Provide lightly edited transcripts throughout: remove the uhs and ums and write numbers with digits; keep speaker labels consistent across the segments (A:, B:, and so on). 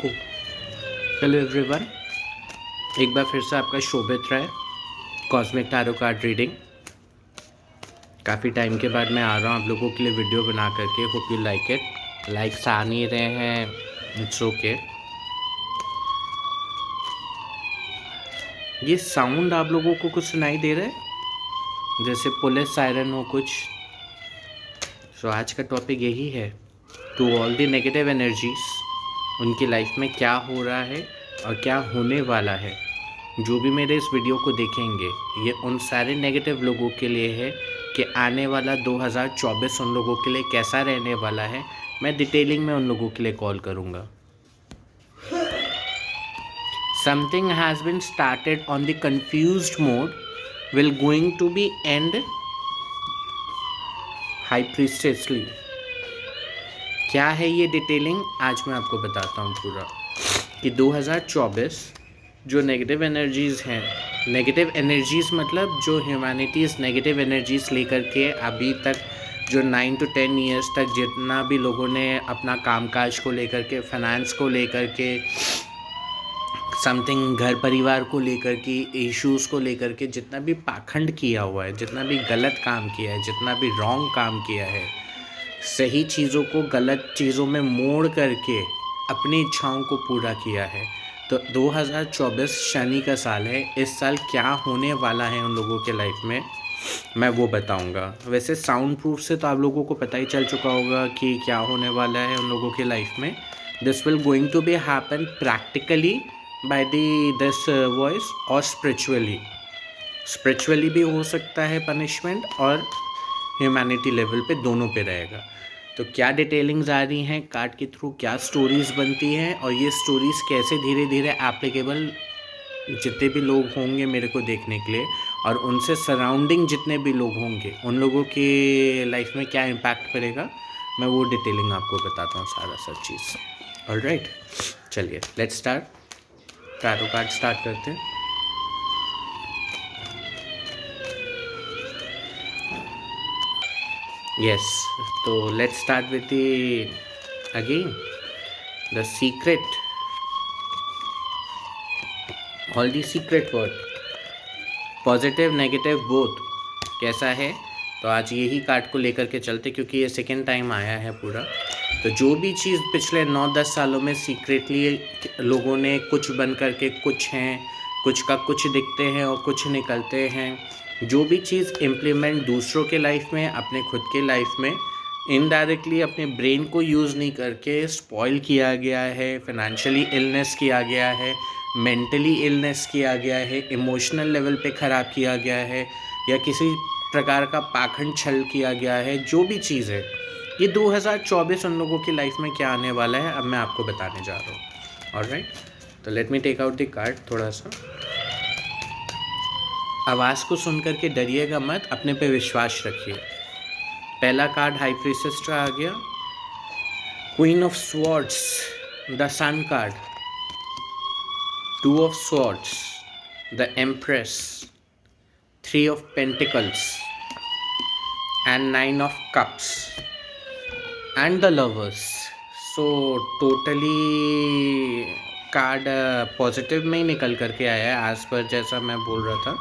A: Hello everyone, एक बार फिर से आपका शोभित रहा है कॉस्मिक टैरो कार्ड रीडिंग। काफ़ी टाइम के बाद मैं आ रहा हूँ आप लोगों के लिए वीडियो बना करके। Hope you like it. Likes आ नहीं रहे हैं, इट्स ओके। ये साउंड आप लोगों को कुछ सुनाई दे रहा है जैसे पुलिस सायरन हो कुछ? सो आज का टॉपिक यही है, to all the negative energies, उनकी लाइफ में क्या हो रहा है और क्या होने वाला है। जो भी मेरे इस वीडियो को देखेंगे ये उन सारे नेगेटिव लोगों के लिए है कि आने वाला 2024 उन लोगों के लिए कैसा रहने वाला है। मैं डिटेलिंग में उन लोगों के लिए कॉल करूँगा। Something has been started on the confused mode will going to be and high प्रीस्टेसली। क्या है ये डिटेलिंग, आज मैं आपको बताता हूँ पूरा कि 2024 जो नेगेटिव एनर्जीज़ हैं, नेगेटिव एनर्जीज़ मतलब जो ह्यूमैनिटीज़ नेगेटिव एनर्जीज़ लेकर के अभी तक जो 9 to 10 ईयर्स तक जितना भी लोगों ने अपना कामकाज को लेकर के, फाइनेंस को लेकर के, समथिंग घर परिवार को लेकर के, इश्यूज़ को लेकर के जितना भी पाखंड किया हुआ है, जितना भी गलत काम किया है, जितना भी रॉन्ग काम किया है, सही चीज़ों को गलत चीज़ों में मोड़ करके अपनी इच्छाओं को पूरा किया है। तो 2024 शनि का साल है। इस साल क्या होने वाला है उन लोगों के लाइफ में मैं वो बताऊंगा। वैसे साउंड प्रूफ से तो आप लोगों को पता ही चल चुका होगा कि क्या होने वाला है उन लोगों के लाइफ में। This will going to be happen practically by this voice और स्पिरिचुअली भी हो सकता है पनिशमेंट, और ह्यूमैनिटी लेवल पे दोनों पे रहेगा। तो क्या डिटेलिंग्स आ रही हैं कार्ड के थ्रू, क्या स्टोरीज़ बनती हैं और ये स्टोरीज़ कैसे धीरे धीरे एप्लीकेबल जितने भी लोग होंगे मेरे को देखने के लिए और उनसे सराउंडिंग जितने भी लोग होंगे उन लोगों की लाइफ में क्या इम्पैक्ट पड़ेगा, मैं वो डिटेलिंग आपको बताता हूँ सारा सब चीज़। ऑलराइट, चलिए let's start. Tarot card start करते हैं। Yes, so let's start with the secret, all the secret word, positive negative both कैसा है। तो आज यही कार्ड को लेकर के चलते क्योंकि ये सेकेंड टाइम आया है पूरा। तो जो भी चीज़ पिछले 9-10 सालों में सीक्रेटली लोगों ने कुछ बन करके कुछ हैं, कुछ का कुछ दिखते हैं और कुछ निकलते हैं, जो भी चीज़ इम्प्लीमेंट दूसरों के लाइफ में, अपने खुद के लाइफ में इनडायरेक्टली अपने ब्रेन को यूज़ नहीं करके स्पॉइल किया गया है, फाइनेंशियली इलनेस किया गया है, मेंटली इलनेस किया गया है, इमोशनल लेवल पे ख़राब किया गया है, या किसी प्रकार का पाखंड छल किया गया है, जो भी चीज़ है, ये 2024 उन लोगों की लाइफ में क्या आने वाला है अब मैं आपको बताने जा रहा हूँ। ऑलराइट, तो let me take out the card. थोड़ा सा आवाज़ को सुन करके डरिएगा मत, अपने पे विश्वास रखिए। पहला कार्ड हाई प्रीसेस का आ गया, queen of swords, the sun card, two of swords, the empress, three of pentacles and 9 of cups and the lovers. So totally card positive में ही निकल करके आया है एज पर जैसा मैं बोल रहा था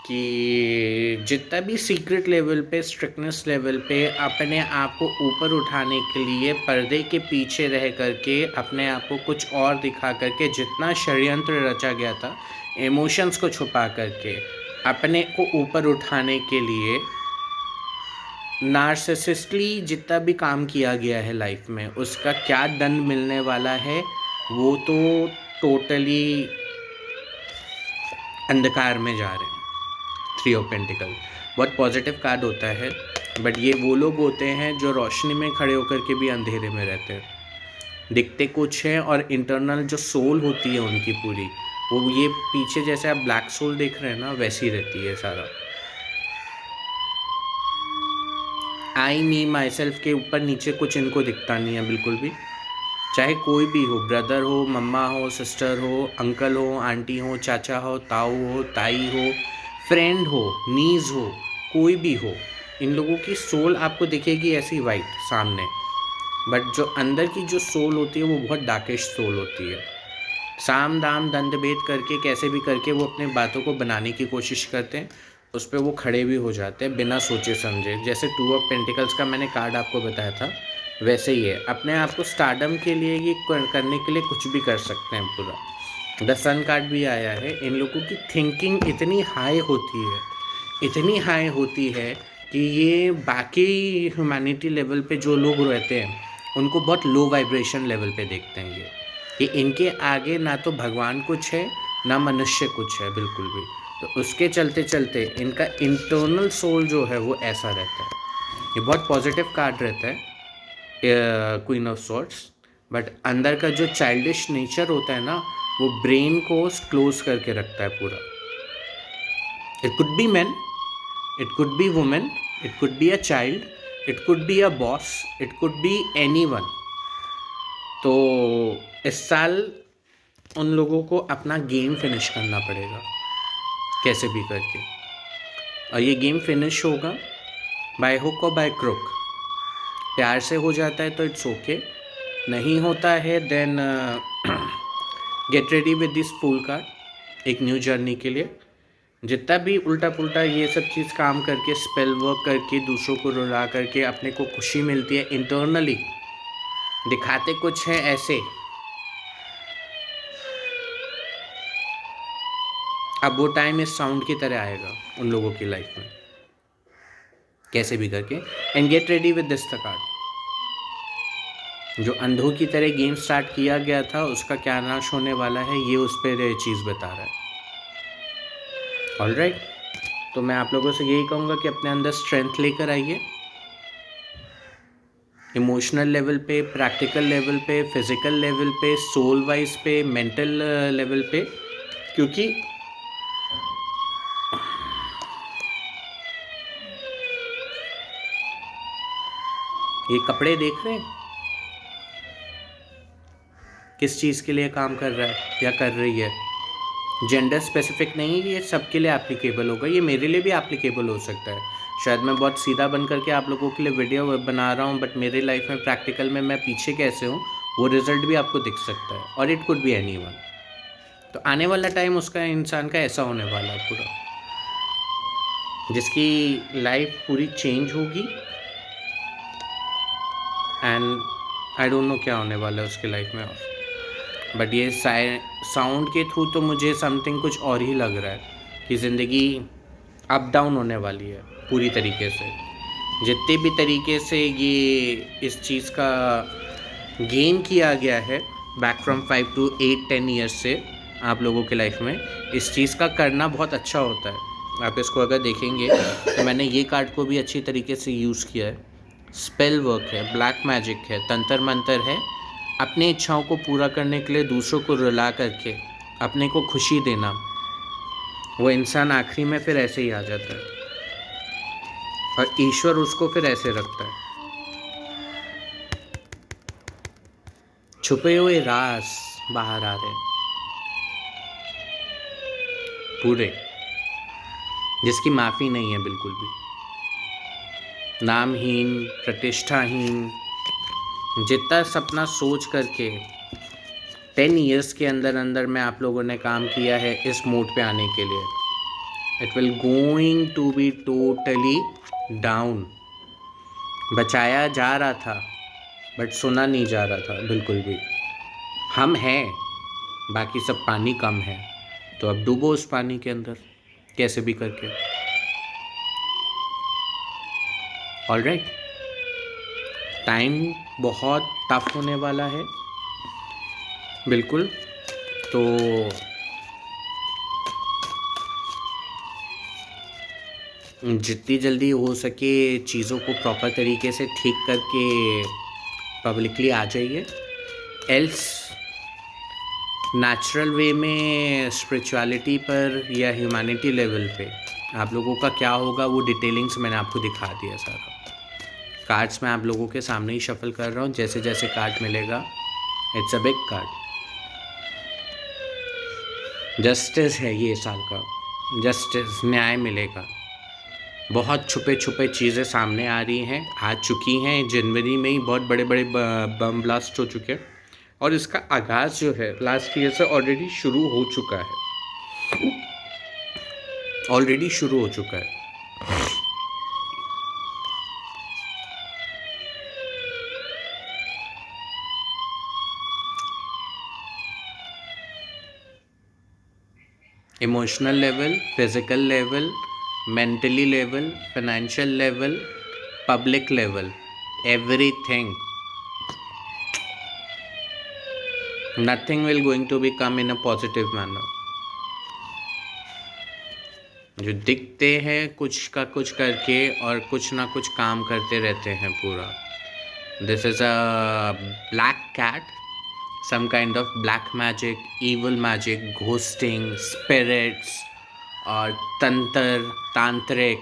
A: कि जितना भी सीक्रेट लेवल पे, स्ट्रिक्टनेस लेवल पे अपने आप को ऊपर उठाने के लिए पर्दे के पीछे रह करके अपने आप को कुछ और दिखा करके जितना षड्यंत्र रचा गया था, इमोशंस को छुपा करके अपने को ऊपर उठाने के लिए नार्सिसिस्टली जितना भी काम किया गया है लाइफ में, उसका क्या दंड मिलने वाला है वो तो टोटली अंधकार में जा रहे हैं। थ्री ऑफ पेंटिकल बहुत पॉजिटिव कार्ड होता है, बट ये वो लोग होते हैं जो रोशनी में खड़े होकर के भी अंधेरे में रहते हैं, दिखते कुछ हैं और इंटरनल जो सोल होती है उनकी पूरी, वो ये पीछे जैसे आप ब्लैक सोल देख रहे हैं ना, वैसी रहती है सारा। आई मी माई सेल्फ के ऊपर नीचे कुछ इनको दिखता नहीं है बिल्कुल भी, चाहे कोई भी हो, ब्रदर हो, मम्मा हो, सिस्टर हो, अंकल हो, आंटी हो, चाचा हो, ताऊ हो, ताई हो, फ्रेंड हो, नीज हो, कोई भी हो, इन लोगों की सोल आपको दिखेगी ऐसी वाइट सामने, बट जो अंदर की जो सोल होती है वो बहुत डार्किश सोल होती है। साम दाम दंड भेद करके कैसे भी करके वो अपने बातों को बनाने की कोशिश करते हैं, उस पर वो खड़े भी हो जाते हैं बिना सोचे समझे। जैसे 2 ऑफ पेंटिकल्स का मैंने कार्ड आपको बताया था, वैसे ही है। अपने आप को स्टारडम के लिए ये करने के लिए कुछ भी कर सकते हैं पूरा। द सन कार्ड भी आया है। इन लोगों की थिंकिंग इतनी हाई होती है, इतनी हाई होती है कि ये बाकी ह्यूमैनिटी लेवल पे जो लोग रहते हैं उनको बहुत लो वाइब्रेशन लेवल पे देखते हैं ये, कि इनके आगे ना तो भगवान कुछ है ना मनुष्य कुछ है बिल्कुल भी। तो उसके चलते चलते इनका इंटरनल सोल जो है वो ऐसा रहता है। ये बहुत पॉजिटिव कार्ड रहता है क्वीन ऑफ सॉर्ड्स, बट अंदर का जो चाइल्डिश नेचर होता है ना, वो ब्रेन को क्लोज करके रखता है पूरा। It could B man, it could be woman, it could be a child, it could be a boss, it could be anyone। तो इस साल उन लोगों को अपना गेम फिनिश करना पड़ेगा कैसे भी करके, और ये गेम फिनिश होगा बाय हुक और बाय क्रुक। प्यार से हो जाता है तो इट्स ओके, नहीं होता है then get ready with this fool card एक न्यू जर्नी के लिए। जितना भी उल्टा पुल्टा ये सब चीज़ काम करके, स्पेल वर्क करके, दूसरों को रुला करके अपने को खुशी मिलती है इंटरनली, दिखाते कुछ है ऐसे। अब वो टाइम इस साउंड की तरह आएगा उन लोगों की लाइफ में कैसे भी करके। And gate ready with this the card. जो अंधों की तरह गेम स्टार्ट किया गया था उसका क्या नाश होने वाला है, ये उस पर चीज़ बता रहा है। ऑलराइट, तो मैं आप लोगों से यही कहूँगा कि अपने अंदर स्ट्रेंथ लेकर आइए, इमोशनल लेवल पे, प्रैक्टिकल लेवल पे, फिजिकल लेवल पे, सोल वाइज पे, मेंटल लेवल पे। क्योंकि ये कपड़े देख रहे हैं किस चीज़ के लिए काम कर रहा है या कर रही है, जेंडर स्पेसिफिक नहीं है, ये सबके लिए एप्लीकेबल होगा। ये मेरे लिए भी एप्लीकेबल हो सकता है। शायद मैं बहुत सीधा बन करके आप लोगों के लिए वीडियो बना रहा हूँ, बट मेरे लाइफ में प्रैक्टिकल में मैं पीछे कैसे हूँ वो रिजल्ट भी आपको दिख सकता है, और इट कुड बी एनीवन। तो आने वाला टाइम उसका इंसान का ऐसा होने वाला है पूरा, जिसकी लाइफ पूरी चेंज होगी। एंड आई डोंट नो क्या होने वाला है उसकी लाइफ में, और बट ये साउंड के थ्रू तो मुझे समथिंग कुछ और ही लग रहा है कि ज़िंदगी अप डाउन होने वाली है पूरी तरीके से। जितने भी तरीके से ये इस चीज़ का गेन किया गया है बैक फ्रॉम 5 to 8-10 ईयर्स से आप लोगों के लाइफ में, इस चीज़ का करना बहुत अच्छा होता है। आप इसको अगर देखेंगे तो मैंने ये कार्ड को भी अच्छी तरीके से यूज़ किया है। स्पेल वर्क है, ब्लैक मैजिक है, तंत्र मंत्र है, अपनी इच्छाओं को पूरा करने के लिए दूसरों को रुला करके अपने को खुशी देना। वो इंसान आखिरी में फिर ऐसे ही आ जाता है, और ईश्वर उसको फिर ऐसे रखता है। छुपे हुए राज बाहर आ रहे पूरे, जिसकी माफ़ी नहीं है बिल्कुल भी। नामहीन, प्रतिष्ठाहीन, जितना सपना सोच करके 10 ईयर्स के अंदर अंदर में आप लोगों ने काम किया है इस मोड पे आने के लिए, it will going to be totally down. बचाया जा रहा था बट सुना नहीं जा रहा था बिल्कुल भी। हम हैं, बाकी सब पानी कम है, तो अब डूबो उस पानी के अंदर कैसे भी करके। ऑलराइट, टाइम बहुत टफ होने वाला है बिल्कुल। तो जितनी जल्दी हो सके चीज़ों को प्रॉपर तरीके से ठीक करके पब्लिकली आ जाइए, एल्स नेचुरल वे में स्पिरिचुअलिटी पर या ह्यूमैनिटी लेवल पे आप लोगों का क्या होगा वो डिटेलिंग्स मैंने आपको दिखा दिया सारा। कार्ड्स मैं आप लोगों के सामने ही शफल कर रहा हूँ, जैसे जैसे कार्ड मिलेगा। It's a big card, justice है ये साल का, जस्टिस, न्याय मिलेगा। बहुत छुपे छुपे चीज़ें सामने आ रही हैं, आ चुकी हैं। जनवरी में ही बहुत बड़े बड़े बम ब्लास्ट हो चुके हैं और इसका आगाज़ जो है लास्ट ईयर से ऑलरेडी शुरू हो चुका है, ऑलरेडी शुरू हो चुका है। Emotional level, physical level, mentally level, financial level, public level, everything, nothing will going to be come in a positive manner. जो दिखते हैं कुछ का कुछ करके और कुछ ना कुछ काम करते रहते हैं पूरा। This is a black cat, some kind of black magic, evil magic, ghosting, spirits और तंत्र, तांत्रिक,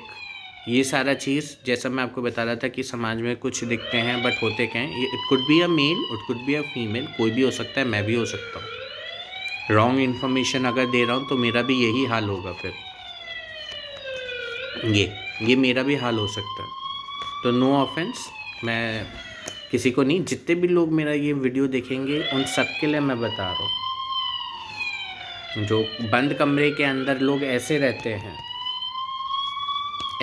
A: ये सारा चीज़ जैसा मैं आपको बता रहा था कि समाज में कुछ दिखते हैं बट होते क्या हैं। It could be a male, it could be a female, कोई भी हो सकता है, मैं भी हो सकता हूँ। रॉन्ग इन्फॉर्मेशन अगर दे रहा हूँ तो मेरा भी यही हाल होगा, फिर ये मेरा भी हाल हो सकता है। तो नो ऑफेंस, मैं किसी को नहीं, जितने भी लोग मेरा ये वीडियो देखेंगे उन सब के लिए मैं बता रहा हूँ। जो बंद कमरे के अंदर लोग ऐसे रहते हैं,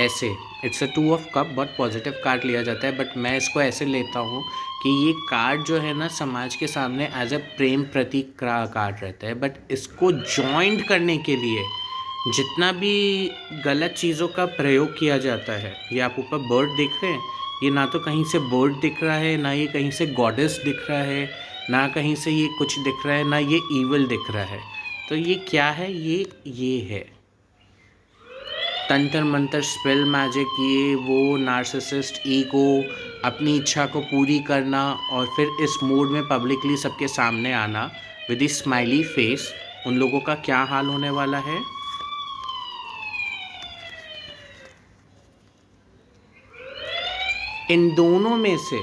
A: ऐसे, इट्स अ 2 ऑफ कप, बहुत पॉजिटिव कार्ड लिया जाता है बट मैं इसको ऐसे लेता हूँ कि ये कार्ड जो है ना समाज के सामने एज अ प्रेम प्रतीक का कार्ड रहता है। बट इसको जॉइंट करने के लिए जितना भी गलत चीज़ों का प्रयोग किया जाता है, ये आप ऊपर बर्ड देख रहे हैं, ये ना तो कहीं से बर्ड दिख रहा है, ना ये कहीं से गॉडेस दिख रहा है, ना कहीं से ये कुछ दिख रहा है, ना ये ईवल दिख रहा है। तो ये क्या है? ये है तंत्र मंत्र, स्पेल मैजिक, ये वो नार्सिसिस्ट ईगो, अपनी इच्छा को पूरी करना और फिर इस मूड में पब्लिकली सबके सामने आना विद द स्माइली फेस। उन लोगों का क्या हाल होने वाला है? इन दोनों में से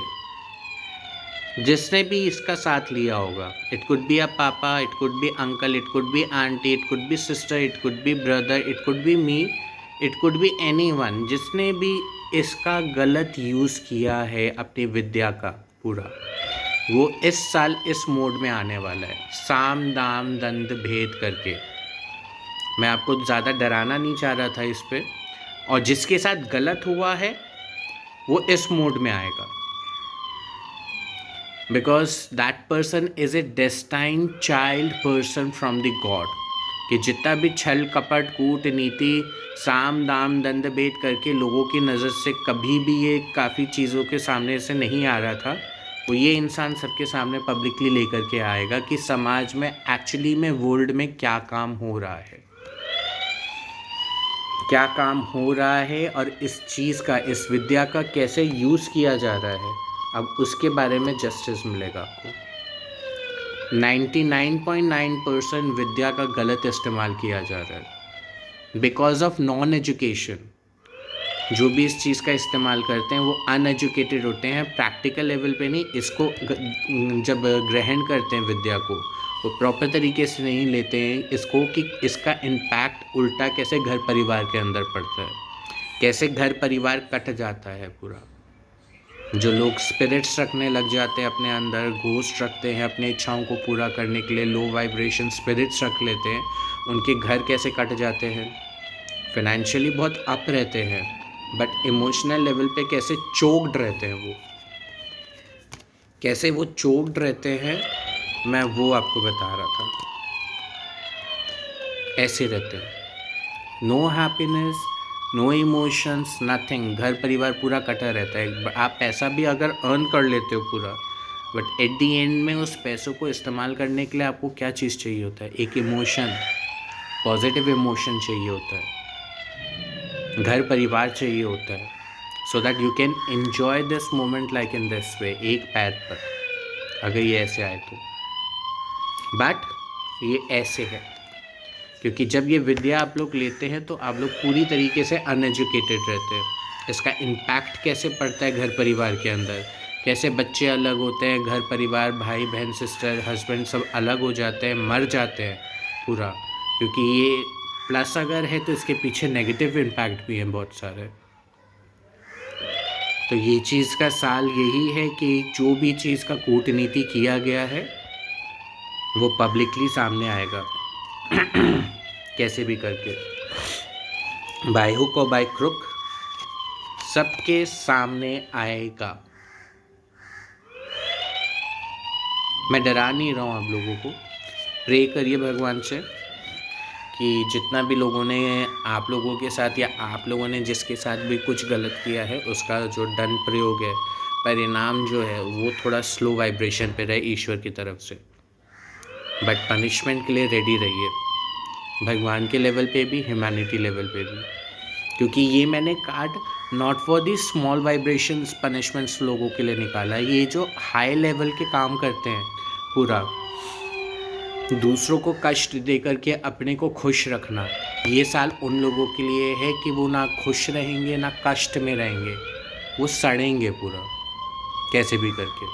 A: जिसने भी इसका साथ लिया होगा, इट कुड बी अ पापा, it could B uncle, it could B aunty, it could B sister, it could B brother, it could B me, it could B anyone, जिसने भी इसका गलत यूज़ किया है अपनी विद्या का पूरा, वो इस साल इस मोड में आने वाला है, साम दाम दंड भेद करके। मैं आपको ज़्यादा डराना नहीं चाह रहा था इस पर। और जिसके साथ गलत हुआ है वो इस मोड में आएगा, because that person is a destined child person from the God. कि जितना भी छल कपट कूटनीति साम दाम दंड भेद करके लोगों की नज़र से कभी भी ये काफ़ी चीज़ों के सामने से नहीं आ रहा था, वो ये इंसान सबके सामने पब्लिकली लेकर के आएगा कि समाज में एक्चुअली में वर्ल्ड में क्या काम हो रहा है, क्या काम हो रहा है और इस चीज़ का, इस विद्या का कैसे यूज़ किया जा रहा है। अब उसके बारे में जस्टिस मिलेगा आपको। 99.9% विद्या का गलत इस्तेमाल किया जा रहा है बिकॉज ऑफ नॉन एजुकेशन। जो भी इस चीज़ का इस्तेमाल करते हैं वो अनएजुकेटेड होते हैं, प्रैक्टिकल लेवल पे नहीं, इसको जब ग्रहण करते हैं विद्या को वो प्रॉपर तरीके से नहीं लेते हैं इसको कि इसका इम्पैक्ट उल्टा कैसे घर परिवार के अंदर पड़ता है, कैसे घर परिवार कट जाता है पूरा। जो लोग स्पिरिट्स रखने लग जाते हैं अपने अंदर, घोस्ट रखते हैं अपने इच्छाओं को पूरा करने के लिए, लो वाइब्रेशन स्पिरिट्स रख लेते हैं, उनके घर कैसे कट जाते हैं। फाइनेंशियली बहुत अप रहते हैं बट इमोशनल लेवल पे कैसे चोक्ड रहते हैं, वो कैसे वो चोक्ड रहते हैं, मैं वो आपको बता रहा था। ऐसे रहते हैं, no happiness, no emotions, nothing, घर परिवार पूरा कटा रहता है। आप पैसा भी अगर अर्न कर लेते हो पूरा, बट एट दी एंड में उस पैसों को इस्तेमाल करने के लिए आपको क्या चीज़ चाहिए होता है? एक इमोशन, पॉजिटिव इमोशन चाहिए होता है, घर परिवार चाहिए होता है, so that you can enjoy this moment like in this way, एक पैर पर, अगर ये ऐसे आए तो। बट ये ऐसे है क्योंकि जब ये विद्या आप लोग लेते हैं तो आप लोग पूरी तरीके से अनएजुकेटेड रहते हैं। इसका इम्पैक्ट कैसे पड़ता है घर परिवार के अंदर, कैसे बच्चे अलग होते हैं, घर परिवार, भाई बहन, सिस्टर, हस्बैंड सब अलग हो जाते हैं, मर जाते हैं पूरा। क्योंकि ये प्लस अगर है तो इसके पीछे नेगेटिव इम्पैक्ट भी हैं बहुत सारे। तो ये चीज़ का साल यही है कि जो भी चीज़ का कूटनीति किया गया है वो पब्लिकली सामने आएगा कैसे भी करके, बाय हुक और बाय क्रुक सबके सामने आएगा। मैं डरा नहीं रहा हूँ आप लोगों को। प्रे करिए भगवान से कि जितना भी लोगों ने आप लोगों के साथ या आप लोगों ने जिसके साथ भी कुछ गलत किया है उसका जो दंड प्रयोग है, परिणाम जो है वो थोड़ा स्लो वाइब्रेशन पे रहे ईश्वर की तरफ से। बट पनिशमेंट के लिए रेडी रहिए, भगवान के लेवल पे भी, ह्यूमैनिटी लेवल पे भी, क्योंकि ये मैंने card not for the small vibrations punishments लोगों के लिए निकाला है। ये जो हाई लेवल के काम करते हैं पूरा दूसरों को कष्ट दे करके अपने को खुश रखना, ये साल उन लोगों के लिए है कि वो ना खुश रहेंगे ना कष्ट में रहेंगे, वो सड़ेंगे पूरा कैसे भी करके,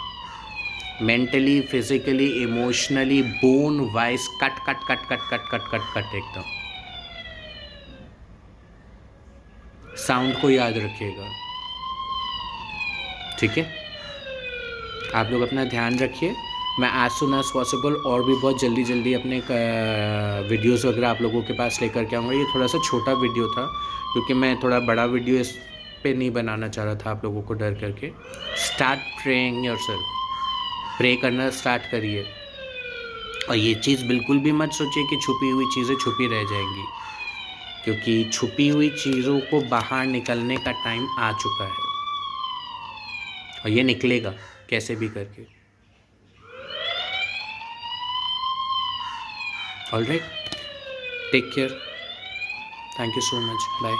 A: mentally, physically, emotionally, bone wise cut cut cut cut cut cut cut cut एकदम। साउंड को याद रखिएगा, ठीक है। आप लोग अपना ध्यान रखिए। मैं एज सुन एज पॉसिबल और भी बहुत जल्दी जल्दी अपने वीडियोस वगैरह आप लोगों के पास लेकर के आऊँगा। ये थोड़ा सा छोटा वीडियो था क्योंकि मैं थोड़ा बड़ा वीडियो इस पे नहीं बनाना चाह रहा था आप लोगों को डर करके। स्टार्ट प्रेइंग योरसेल्फ, प्रे करना स्टार्ट करिए। और ये चीज़ बिल्कुल भी मत सोचिए कि छुपी हुई चीज़ें छुपी रह जाएंगी, क्योंकि छुपी हुई चीज़ों को बाहर निकलने का टाइम आ चुका है और ये निकलेगा कैसे भी करके। Alright, take care, thank you so much, bye.